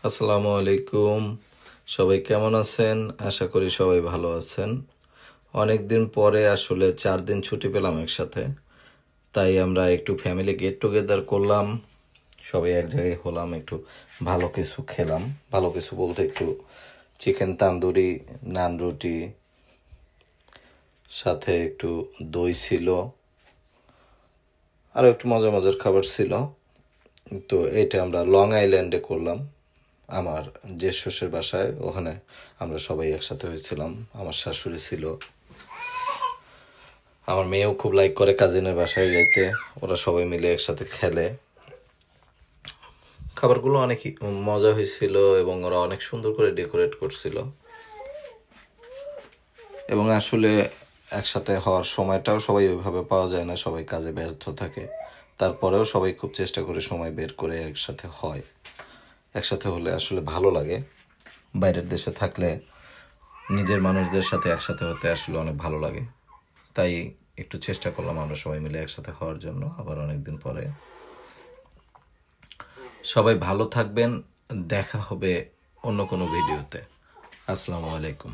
আসসালামু আলাইকুম। সবাই কেমন আছেন? আশা করি সবাই ভালো আছেন। অনেক দিন পরে আসলে 4 দিন ছুটি পেলাম একসাথে, তাই আমরা একটু ফ্যামিলি গেট টুগেদার করলাম। সবাই এক জায়গায় হলাম, একটু ভালো কিছু খেলাম। ভালো কিছু বলতে একটু চিকেন তান্দুরি, নান রুটি, সাথে একটু দই ছিল, আরও একটু মজার মজার খাবার ছিল। তো এটা আমরা লং আইল্যান্ডে করলাম, আমার যে শ্বশুর বাসায়। ওখানে আমরা সবাই একসাথে হয়েছিলাম। আমার শাশুড়ি ছিল, আমার মেয়েও খুব লাইক করে কাজিনের বাসায় যাইতে। ওরা সবাই মিলে একসাথে খেলে। খাবারগুলো অনেক মজা হয়েছিল এবং ওরা অনেক সুন্দর করে ডেকোরেট করছিল। এবং আসলে একসাথে হওয়ার সময়টাও সবাই ওইভাবে পাওয়া যায় না, সবাই কাজে ব্যস্ত থাকে। তারপরেও সবাই খুব চেষ্টা করে সময় বের করে একসাথে হয়। একসাথে হলে আসলে ভালো লাগে। বাইরের দেশে থাকলে নিজের মানুষদের সাথে একসাথে হতে আসলে অনেক ভালো লাগে। তাই একটু চেষ্টা করলাম আমরা সবাই মিলে একসাথে হওয়ার জন্য আবার অনেকদিন পরে। সবাই ভালো থাকবেন, দেখা হবে অন্য কোনো ভিডিওতে। আসসালামু আলাইকুম।